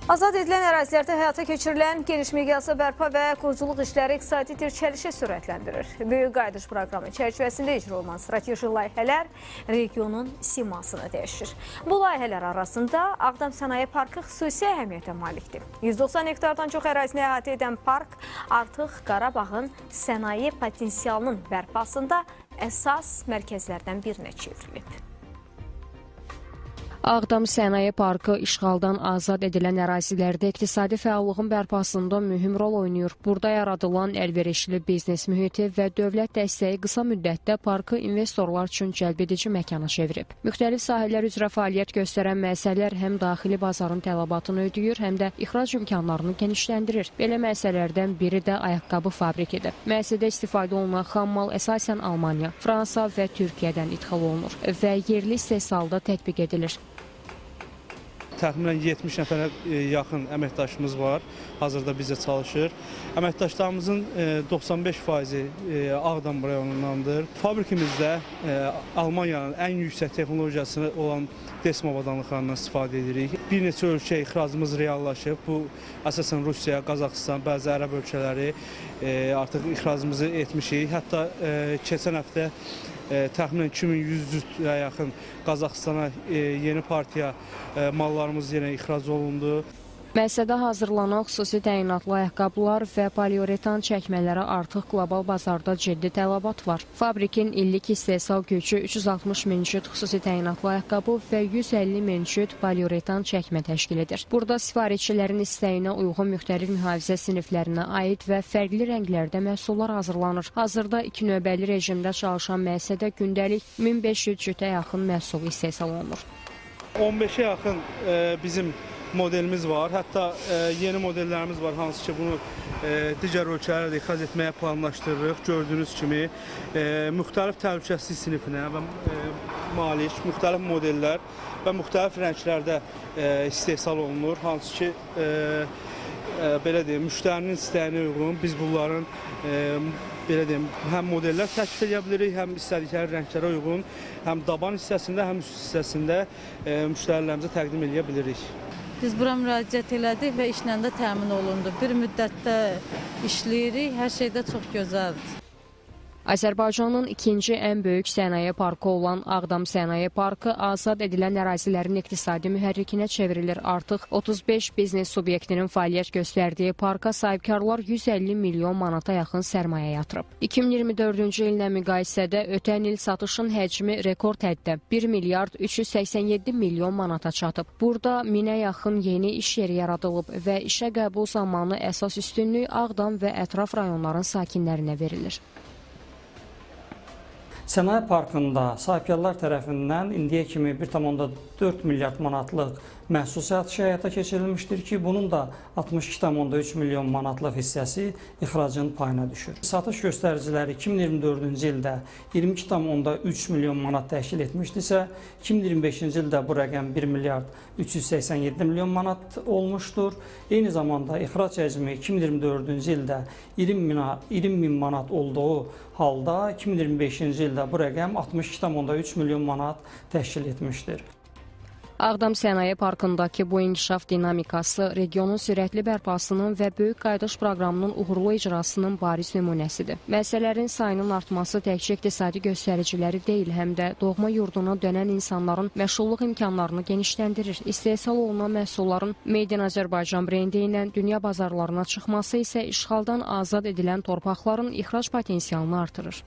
Azad edilən ərazilərdə həyata keçirilən geniş miqyaslı bərpa və quruculuq işləri iqtisadi dirçəlişi sürətləndirir. Böyük qayıdış proqramı çərçivəsində icra olunan strateji layihələr regionun simasını dəyişir. Bu layihələr arasında Ağdam Sənaye Parkı xüsusi əhəmiyyətə malikdir. 190 hektardan çox ərazini əhatə edən park artıq Qarabağın sənaye potensialının bərpasında əsas mərkəzlərdən birinə çevrilib. Ağdam Sənaye Parkı işğaldan azad edilən ərazilərdə iqtisadi fəallığın bərpasında mühüm rol oynayır. Burada yaradılan əlverişli biznes mühiti və dövlət dəstəyi qısa müddətdə parkı investorlar üçün cəlbedici məkana çevirib. Müxtəlif sahələr üzrə fəaliyyət göstərən müəssisələr həm daxili bazarın tələbatını ödəyir, həm də ixrac imkanlarını genişləndirir. Belə müəssisələrdən biri də ayaqqabı fabrikidir. Müəssisədə istifadə olunan xammal əsasən Almaniya, Fransa və Türkiyədən ixal olunur və yerli istehsalda tətbiq edilir. Təxminən 70 nəfərə yaxın əməkdaşımız var, hazırda bizdə çalışır. Əməkdaşlarımızın 95%-i Ağdam rayonundandır. Fabrikimizdə Almaniyanın ən yüksək texnologiyası olan Desmo avadanlıqlarından istifadə edirik. Bir neçə ölkə ixracımız reallaşıb. Bu, əsasən Rusiya, Qazaxıstan, bəzi ərəb ölkələri artıq ixracımızı etmişik. Hətta keçən həftə təxminən 2100-ə yaxın Qazaxıstana yeni partiya mallarımız yenə ixrac olundu. Müəssisədə hazırlanan xüsusi təyinatlı ayaqqabılar və poliuretan çəkmələrə artıq qlobal bazarda ciddi tələbat var. Fabrikin illik istehsal gücü 360 min cüt xüsusi təyinatlı ayaqqabı və 150 min cüt poliuretan çəkmə təşkil edir. Burada sifarişçilərin istəyinə uyğun müxtəlif mühafizə siniflərinə aid və fərqli rənglərdə məhsullar hazırlanır. Hazırda 2 növbəli rejimdə çalışan müəssisədə gündəlik 1500 cütə yaxın məhsul istehsal olunur. 15-ə yaxın bizim modelimiz var. Hətta yeni modellərimiz var, hansı ki bunu digər ölkələrə də ixrac etməyə planlaşdırırıq. Gördüyünüz kimi müxtəlif təhlükəsizlik sinifinə və malik, müxtəlif modellər və müxtəlif rənglərdə istehsal olunur. Hansı ki belə deyim, müştərinin istəyinə uyğun biz bunların belə deyim, həm modellər təklif edə bilirik, həm istədikləri rənglərə uyğun, həm daban hissəsində, həm üst hissəsində müştərilərimizə təqdim edə bilirik. Biz bura müraciət elədik və işlə də təmin olundu. Bir müddətdə işləyirik, hər şeydə çox gözəldir. Azərbaycanın ikinci ən böyük sənaye parkı olan Ağdam Sənaye Parkı azad edilən ərazilərin iqtisadi mühərrikinə çevrilir. Artıq 35 biznes subyektinin fəaliyyət göstərdiyi parka sahibkarlar 150 milyon manata yaxın sərmayə yatırıb. 2024-cü illə müqayisədə ötən il satışın həcmi rekord həddə 1 milyard 387 milyon manata çatıb. Burada 1000-ə yaxın yeni iş yeri yaradılıb və işə qəbul zamanı əsas üstünlük Ağdam və ətraf rayonların sakinlərinə verilir. Sənaye Parkında sahibkarlar tərəfindən indiyə kimi 1,4 milyard manatlıq məhsul satışı həyata keçirilmişdir ki, bunun da 62,3 milyon manatlıq hissəsi ixracın payına düşür. Satış göstəriciləri 2024-cü ildə 22,3 milyon manat təşkil etmişdirsə, 2025-ci ildə bu rəqəm 1 milyard 387 milyon manat olmuşdur. Eyni zamanda ixrac həcmi 2024-cü ildə 20 min manat olduğu halda 2025-ci ildə bu rəqəm 62,3 milyon manat təşkil etmişdir. Ağdam Sənaye Parkındakı bu inkişaf dinamikası regionun sürətli bərpasının və böyük qayıdış proqramının uğurlu icrasının bariz nümunəsidir. Müəssisələrin sayının artması təkcə iqtisadi göstəriciləri deyil, həm də doğma yurduna dönən insanların məşğulluq imkanlarını genişləndirir. İstehsal olunan məhsulların Made in Azərbaycan brendi ilə dünya bazarlarına çıxması isə işğaldan azad edilən torpaqların ixrac potensialını artırır.